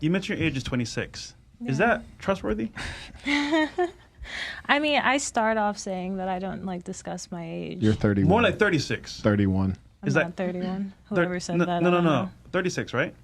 You mentioned your age is 26. Yeah. Is that trustworthy? I mean, I start off saying that I don't like discuss my age. You're 31. More like 36. 31. Is that 31? Whoever said that. No. 36, right?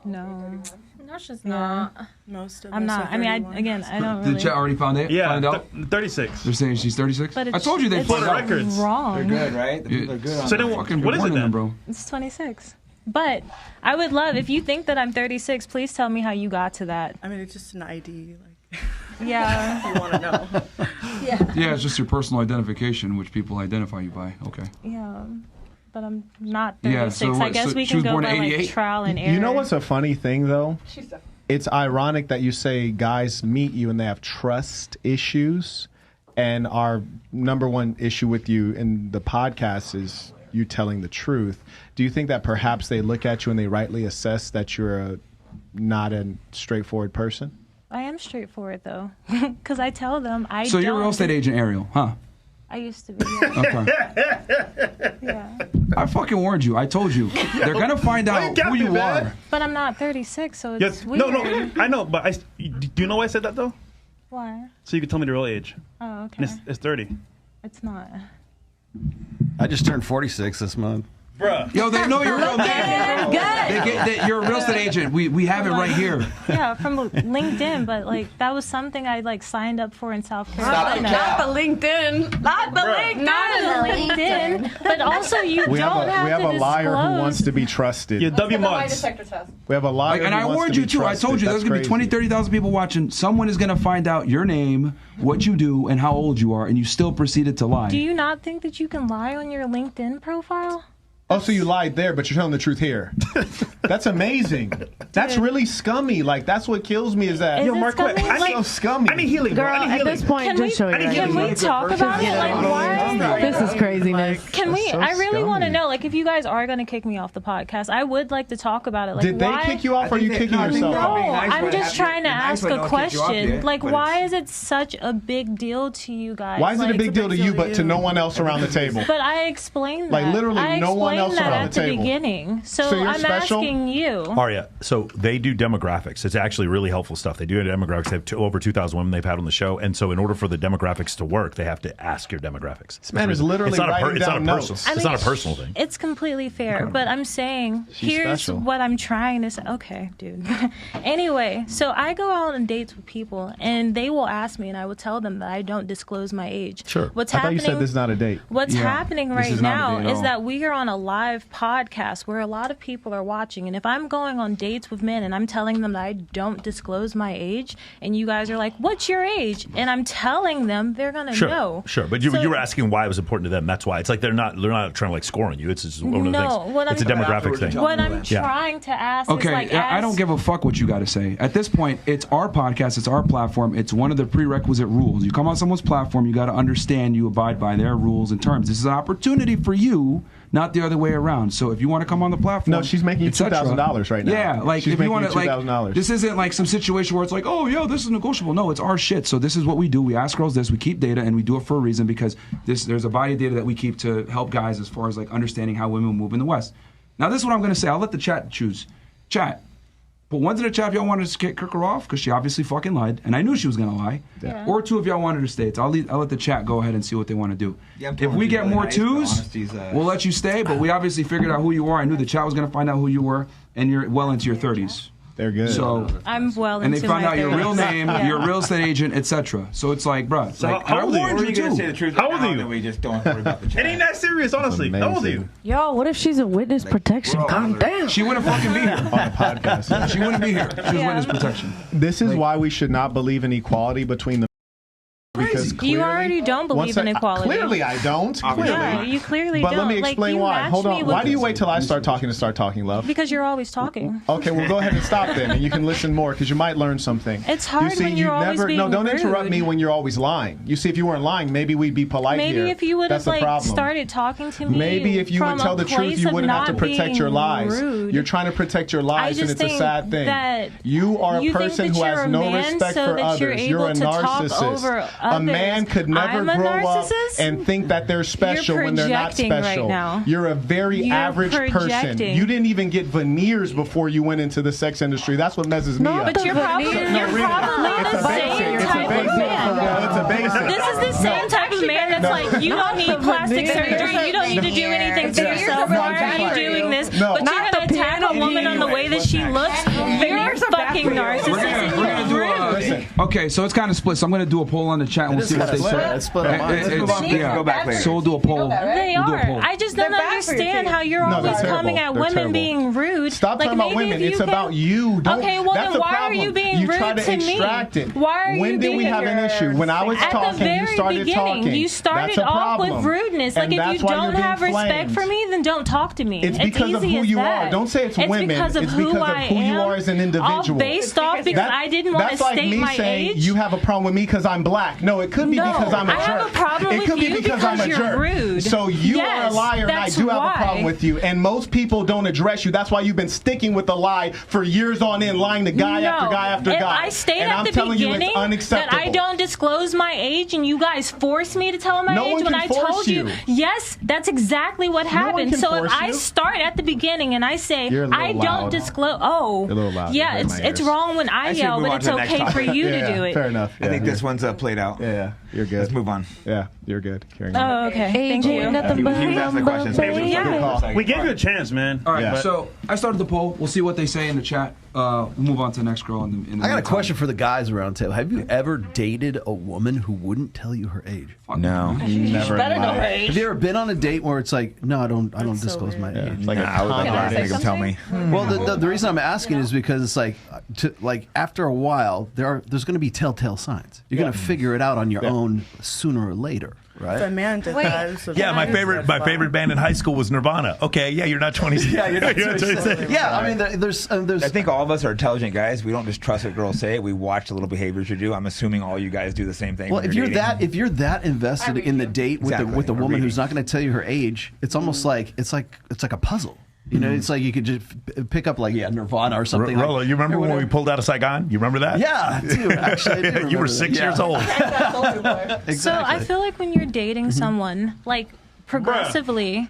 No. No, she's not. Most of I'm not. I mean, I don't really. Did you already found it? Yeah, find out? 36. They're saying she's 36? But I told you they for found the out. records. Wrong. They're good, right? The people are good on So that. then, Fucking what is it then, bro? It's 26. But I would love, if you think that I'm 36, please tell me how you got to that. I mean, it's just an ID. Like, Yeah. you want to know. Yeah, it's just your personal identification, which people identify you by. Okay. Yeah. But I'm not Yeah, 36. so I what, guess so we she can was go born by in like 88? trial and error. You know what's a funny thing, though? She's definitely. It's ironic that you say guys meet you and they have trust issues, and our number one issue with you in the podcast is you telling the truth. Do you think that perhaps they look at you and they rightly assess that you're not a straightforward person? I am straightforward, though, because I tell them I So don't. you're a real estate agent, Ariel, huh? I used to be. Yeah. Okay. Yeah. I fucking warned you. I told you. They're going to find out who you are. But I'm not 36, so it's Yes. weird. No. I know, but do you know why I said that, though? Why? So you can tell me the real age. Oh, okay. And it's 30. It's not. I just turned 46 this month. Bruh. Yo, they know you're a real name. Good. You're a real estate agent. We have it right here. Yeah, from LinkedIn, but like that was something I like signed up for in South Carolina. Not the LinkedIn. Not the LinkedIn. Not the LinkedIn, but also you We don't have to a liar disclose. who wants to be trusted. Yeah, W mods. detector test. We have a liar And who I wants warned to you, be too. I trusted. told you there's That's going to be 20, crazy. 30,000 people watching. Someone is going to find out your name, what you do, and how old you are, and you still proceeded to lie. Do you not think that you can lie on your LinkedIn profile? Oh, so you lied there, but you're telling the truth here. That's amazing. That's really scummy. Like, that's what kills me is that. Is Yo, it Marquette, scummy? That's so scummy. I need healing, bro. Girl, I need at healing. this point, Can we, just show your can we talk about it? Like, why? This is craziness. Can we? That's so I really want to scummy. know, like, if you guys are going to kick me off the podcast, I would like to talk about it. Like, Did they why? kick you off or are you kicking yourself No, off? I'm just trying to ask a question. Like, why is it such a big deal to you guys? Why is it a Like, big deal to you, but to no one else around the table? But I explained Like, that. literally I no one else explained that around at the the table. beginning. So you're I'm special? asking you. Aria, so they do demographics. It's actually really helpful stuff. They do demographics. They have over 2,000 women they've had on the show. And so in order for the demographics to work, they have to ask your demographics. This man is literally writing down notes. It's not a personal thing. It's completely fair, but I'm saying She's here's special. what I'm trying to say. Okay, dude. Anyway, so I go out on dates with people, and they will ask me, and I will tell them that I don't disclose my age. Sure. What's I thought happening? you said this is not a date. What's Yeah, happening this right is not a now date at is all. that we are on a live podcast where a lot of people are watching, and if I'm going on dates with men and I'm telling them that I don't disclose my age, and you guys are like, "What's your age?" and I'm telling them, they're gonna know. Sure. But So- you were asking why it was important to them. That's why. It's like they're not trying to like score on you. It's just one of the No, things. what It's a I'm- demographic thing. What I'm Yeah. trying to ask is Okay, like, I don't give a fuck what you got to say. At this point, it's our podcast, it's our platform, it's one of the prerequisite rules. You come on someone's platform, you got to understand you abide by their rules and terms. This is an opportunity for you, not the other way around. So if you want to come on the platform, No, she's making you et cetera, $2,000 right now. Yeah, like She's if you making want you to, like, $2,000. this isn't like some situation where it's like, oh, yo, this is negotiable. No, it's our shit. So this is what we do. We ask girls this, we keep data, and we do it for a reason because there's a body of data that we keep to help guys as far as like understanding how women move in the West. Now, this is what I'm going to say. I'll let the chat choose. Chat. Put ones in the chat if y'all wanted to kick her off because she obviously fucking lied, and I knew she was going to lie. Yeah. Or two if y'all wanted to stay. I'll let the chat go ahead and see what they want to do. Yeah, I'm if telling we you, get really more nice, but twos, honesty's, we'll let you stay, but we obviously figured out who you are. I knew the chat was going to find out who you were, and you're well into your 30s. They're good. So, I'm well and into they found my out your 30s. real name, Yeah. your real estate agent, etc. So it's like, bruh, So like, how and I old are you? warned Or you you gonna say too. the truth How right old now, are you? and we just don't worry about the It chat. ain't that serious, honestly. How old are you? Yo, what if she's a witness protection? Calm down. She wouldn't fucking be here. on the podcast. She wouldn't be here. She was Yeah. witness protection. This is why we should not believe in equality between the. Because You already don't believe in equality. Clearly, I don't. Clearly. Yeah, you clearly But don't. let me Like, explain you why. match Hold me on. with- Why do you wait till I start talking, love? Because you're always talking. Okay, well, go ahead and stop then, and you can listen more because you might learn something. It's hard you see, when you're you always never, being No, don't interrupt rude. me when you're always lying. You see, if you weren't lying, maybe we'd be polite Maybe here. if you would That's have the like problem. started talking to me. Maybe if you would from tell a the truth, place you of wouldn't have to not protect your being lies. rude. You're trying to protect your lies, I and just it's a sad think thing. that You are a you think person that who you're has a no man respect so for that others. you're You're able a to talk narcissist. over A A man could never I'm a grow up narcissist? and think that they're special when they're not projecting right special. now. You're a very You're average person. projecting. You didn't even get veneers before you went into the sex industry. That's what messes me up. But you're probably really. the It's a same basic. type of man. It's a basic. This is the same type of man that's like, you don't need plastic surgery, you don't need to do anything to yourself. Why are you doing this? No. But you're gonna attack a woman on the way that she looks. You're fucking narcissist. We're gonna do okay, so it's kind of split. So I'm gonna do a poll on the chat and we'll see what they say. It's split on mine. Go back later. So we'll do a poll. They We'll do a are. poll. I just don't understand how you're always they're coming terrible. at They're women terrible. being rude. Stop talking about women. It's about you. Don't, Okay, well that's then the why problem. are you being you rude try to to me? extract it. Why are when you did we being have an issue? When I was at talking, the very you started beginning, talking. you started That's a off with problem. rudeness. Like And if that's you why don't you're being have respect flamed. for me, then don't talk to me. It's because of easy who as you that. are. Don't say it's women. Because of It's who because of I who you am, are as an individual. All based off because I didn't want to That's like state me my saying age. you have a problem with me because I'm black. No, it could be No, because I'm a I jerk. have a problem it with could be you because I'm a because you're jerk. rude. So you are a Yes, liar, and I that's do have why. a problem with you. And most people don't address you. That's why you've been sticking with the lie for years on end, lying to guy after guy after if guy. I stayed and at I'm the telling you, beginning it's unacceptable. that I don't disclose my age, and you guys force me to tell my No age one when can I force told you. you. Yes, that's exactly what happened. can So if force I you. start at the beginning and I say You're a little I don't loud. disclose, You're a little loud. yeah, You're in my it's ears. wrong when I should yell, move but on it's to the next okay for topic. you to do it. Fair enough. I think this one's played out. Yeah, you're good. Let's move on. Yeah, you're good. Carrying on. Oh, okay. Thank you. He was asking the questions. Yeah. We gave you a chance, man. All right, Yeah. so I started the poll. We'll see what they say in the chat. We'll move on to the next girl. In the I got a meantime. question for the guys around the table. Have you ever dated a woman who wouldn't tell you her age? No. Never in Better know her life. age. Have you ever been on a date where it's like, no, I don't disclose my age? Like I would like Tom to make him tell me. Well, the reason I'm asking is because it's like after a while, there's going to be telltale signs. You're going to figure it out on your own sooner or later, If a right? man did that, it's a Yeah, my red favorite flag. band in high school was Nirvana. Okay, yeah, you're not 26. Yeah, you're not 26. Yeah, I mean, there's I think all of us are intelligent guys. We don't just trust what girls say. We watch the little behaviors you do. I'm assuming all you guys do the same thing. well, when if you're dating. that invested in the date with Exactly. with a Or woman who's reading. not going to tell you her age, it's almost like it's like a puzzle. You know, it's like you could just pick up like Nirvana or something. Rollo, like, you remember or when we whatever. pulled out of Saigon? You remember that? Yeah, dude. Actually, I do You remember were that. 6 years Yeah. old. Exactly. So I feel like when you're dating someone, like progressively,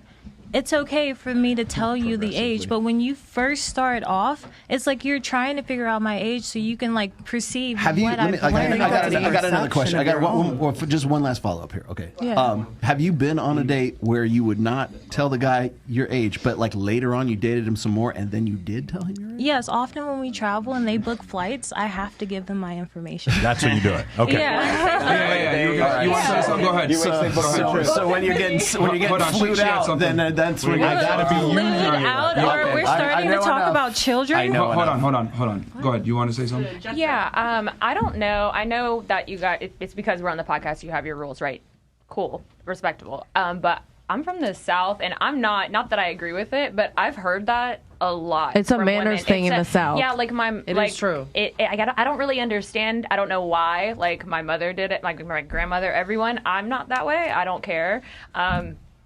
it's okay for me to tell you the age, but when you first start off, it's like you're trying to figure out my age so you can like perceive Have you? what Let me, I've learned. I got another question. I got Perception of just one last follow up here. Okay. Yeah. Have you been on a date where you would not tell the guy your age, but like later on you dated him some more and then you did tell him your age? Yes, often when we travel and they book flights, I have to give them my information. That's when you do it. Okay. Yeah. You want to say something? Go ahead. So when you're getting Hold on, she flued had out, something. then that's when I gotta be Flued using it. out, or Okay. we're I starting know to talk enough. about children. I know. Hold on. Go ahead. You want to say something? Yeah, I don't know. I know that you got it's because we're on the podcast. You have your rules, right? Cool, respectable. But I'm from the South, and I'm not that I agree with it, but I've heard that a lot. It's a from manners women. thing It's in the South. Yeah, like It like, is true. I don't really understand. I don't know why. Like my mother did it, like my grandmother, everyone. I'm not that way. I don't care.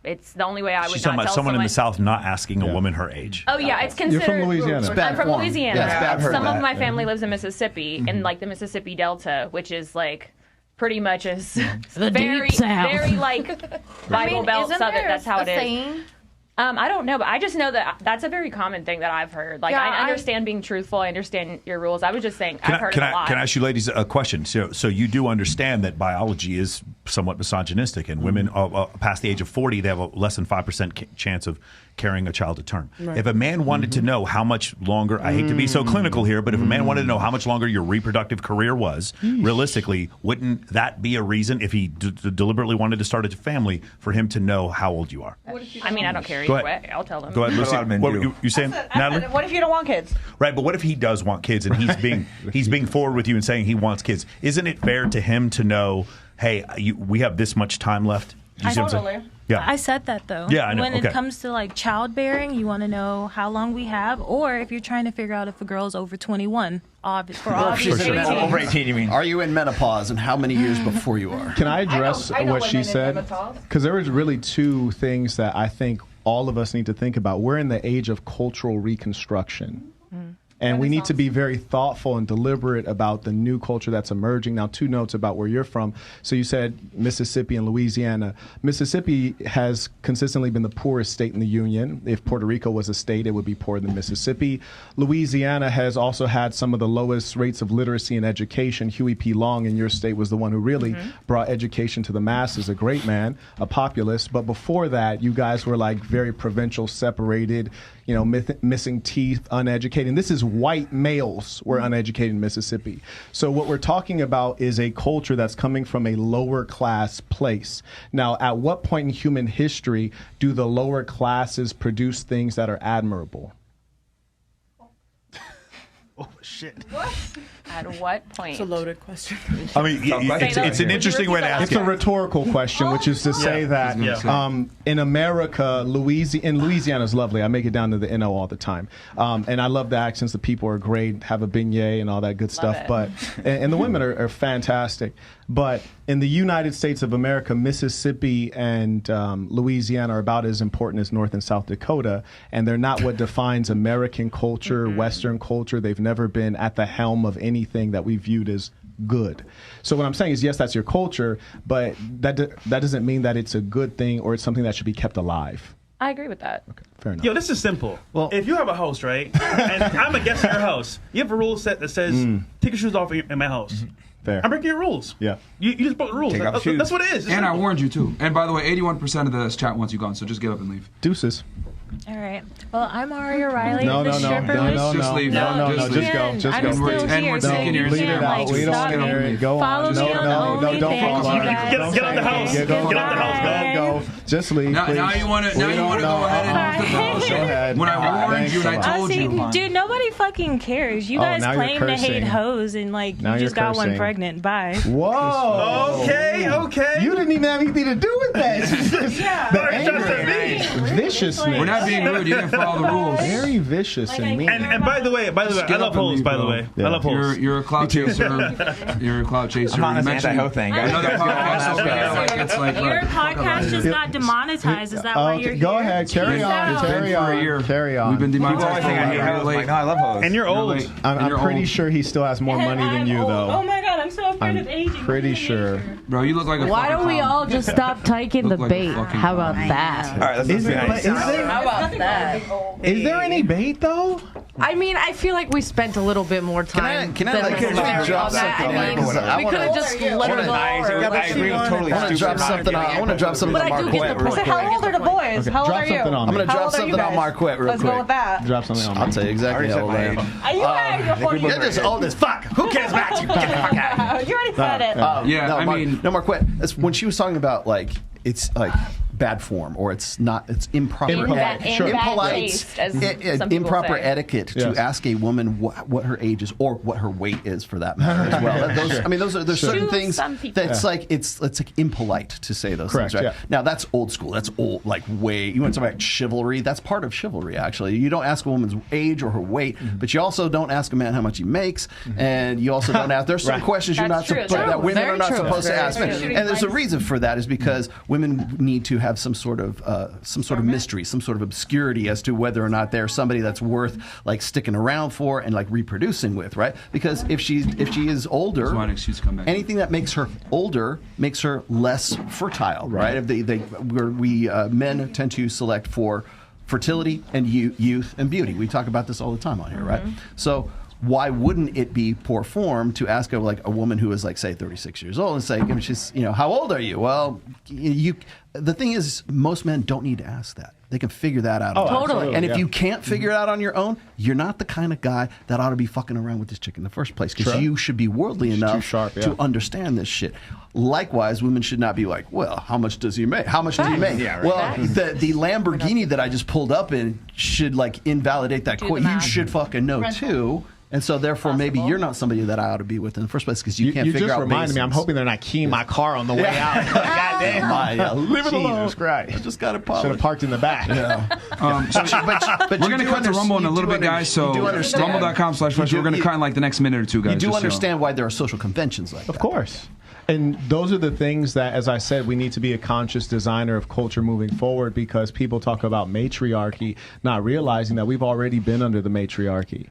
It's the only way I would She's not talking about tell someone in the South not asking a woman her age. Oh yeah, it's You're considered. from Louisiana. It's bad I'm from form. Louisiana. Yeah, it's bad form. Some I've heard of my that. family lives in Mississippi, in like the Mississippi Delta, which is like pretty much as The very, deep South. very like Bible Belt Southern. That's how it is. I don't know, but I just know that that's a very common thing that I've heard. Like, Yeah, I understand being truthful. I understand your rules. I was just saying, I've heard Can it a lot. I ask you ladies a question? So you do understand that biology is somewhat misogynistic, and women past the age of 40, they have a less than 5% chance of carrying a child to term. Right. If a man wanted to know how much longer, I hate to be so clinical here, but if a man wanted to know how much longer your reproductive career was, realistically, wouldn't that be a reason, if he deliberately wanted to start a family, for him to know how old you are? I mean, I don't care Go either ahead. way. I'll tell them. Go ahead, But a Lucy. lot of men What do. you saying, Natalie? What if you don't want kids? Right, but what if he does want kids and he's being forward with you and saying he wants kids? Isn't it fair to him to know, hey, we have this much time left? Do you see what I'm saying? Yeah. I said that though. Yeah, I know. When Okay. it comes to like childbearing, you want to know how long we have, or if you're trying to figure out if a girl's over 21, for obvious she's reasons. Over 18, you mean? Are you in menopause and how many years before you are? Can I address I know what she women in said? menopause. Because there was really two things that I think all of us need to think about. We're in the age of cultural reconstruction. And we need to be very thoughtful and deliberate about the new culture that's emerging. Now, 2 notes about where you're from. So you said Mississippi and Louisiana. Mississippi has consistently been the poorest state in the Union. If Puerto Rico was a state, it would be poorer than Mississippi. Louisiana has also had some of the lowest rates of literacy and education. Huey P. Long in your state was the one who really brought education to the masses, a great man, a populist. But before that, you guys were like very provincial, separated, you know, missing teeth, uneducated. And this is white males were uneducated in Mississippi. So what we're talking about is a culture that's coming from a lower class place. Now, at what point in human history do the lower classes produce things that are admirable? Oh, shit. What? At what point? It's a loaded question. I mean, it's an interesting way to ask It's it. a rhetorical question, which is to say that in America, Louisiana is lovely. I make it down to the NO all the time. And I love the accents. The people are great, have a beignet and all that good stuff. But and the women are fantastic. But in the United States of America, Mississippi and Louisiana are about as important as North and South Dakota. And they're not what defines American culture, Western culture. They've never been at the helm of anything that we viewed as good. So what I'm saying is, yes, that's your culture, but that doesn't mean that it's a good thing or it's something that should be kept alive. I agree with that. Okay, fair enough. Yo, this is simple. Well, if you have a house, right, and I'm a guest in your house, you have a rule set that says, take your shoes off in my house. Fair. I'm breaking your rules. Yeah. You just broke the rules. That's what it is. And I warned you, too. And by the way, 81% of this chat wants you gone, so just get up and leave. Deuces. All right. Well, I'm Aria Riley. No, the no, stripper. Just leave. No, just just go. Just I'm go. still And here, we're so taking you your Bleed can't, it out. like, We don't stop want to hear me. it. Go Follow on. me on the don't OnlyFans, follow. you guys. Get out the house. Get out the house. Go. Just leave, please. Now you want to go ahead and Go ahead. when I warned you and I told Honestly, you. dude, nobody fucking cares. You guys now you're claim to hate cursing. hoes and like Now you just you're got one cursing. pregnant. Bye. Whoa. Okay. You didn't even have anything to do with that. The anger. Viciousness. We're not being rude. You didn't follow the rules. Very vicious and mean. And by the way, I get love up and hoes, leave, by the bro. way. Yeah. I love hoes. You're a clout chaser. You're a clout chaser. I'm on You this mentioned anti-hoe thing, guys. another podcast over there. Like, it's like, Your look, podcast just got demonetized. Is that why you're here? Go ahead. Carry on. It's been Carry for a on. year. Carry on. We've been People always demonetized. think I hate hoes. I'm like, no, I love hoes. And you're old. I'm pretty sure he still has more money than you, Oh though. my god, I'm so afraid of aging. Pretty sure. Bro, you look like a Why fucking don't we clown. all just stop taking the Look like a bait? fucking How about clown. that? All right, let's Is be there, nice. How about that? is there any bait though? I mean, I feel like we spent a little bit more time. Can I than like necessary drop on that. something? I mean, I we wanna- could have just let her go. I agree with totally I want to stupid. drop something on. I want to drop something But on I do Marquette get the real point. quick. How old are the boys? How old Drop are you? something on I'm me. going to How drop old are you something on guys? Marquette real Let's quick. go with that. Drop something on me. I'll tell you exactly how old I am. You're just old as fuck. Who cares about you? Get the fuck out of here. You already said it. Yeah, no, I mean- Marquette. That's when she was talking about like it's like bad form or it's not. It's improper. Impolite. In bad taste, as some people improper say. etiquette Yes. to ask a woman what her age is or what her weight is for that matter as well. I mean, there's certain To things some people. that's like it's like impolite to say those Correct, things. Right? yeah. Now that's old school. That's old like way. You want to talk about chivalry? That's part of chivalry actually. You don't ask a woman's age or her weight, but you also don't ask a man how much he makes, and you also don't ask. There's some questions you're not That's true. that women Very are not true. supposed to Very ask men, true. and there's a reason for that. Is because women need to have some sort of mystery, some sort of obscurity as to whether or not they're somebody that's worth like sticking around for and like reproducing with, right? Because if she is older, That's why an excuse to come back. anything that makes her older makes her less fertile, right? If men tend to select for fertility and youth and beauty. We talk about this all the time on here, right? So why wouldn't it be poor form to ask a woman who is like say 36 years old and say, she's how old are you? Well, the thing is, most men don't need to ask that. They can figure that out. Totally. And if you can't figure it out on your own, you're not the kind of guy that ought to be fucking around with this chick in the first place. Because you should be worldly enough to understand this shit. Likewise, women should not be like, well, how much does he make? How much does he make? Yeah, right. Well, the Lamborghini that I just pulled up in should like invalidate that quote. You should fucking know too. And so, therefore, maybe you're not somebody that I ought to be with in the first place because you can't figure out. You just reminded me. I'm hoping they're not keying my car on the way out. Goddamn! Leave it alone. Jesus Christ! I just got it Should have parked in the back. But we're going to cut the Rumble in a little bit, guys. So rumble.com/fresh. We're going to cut in like the next minute or two, guys. You do understand why there are social conventions like that. Of course. And those are the things that, as I said, we need to be a conscious designer of culture moving forward because people talk about matriarchy, not realizing that we've already been under the matriarchy.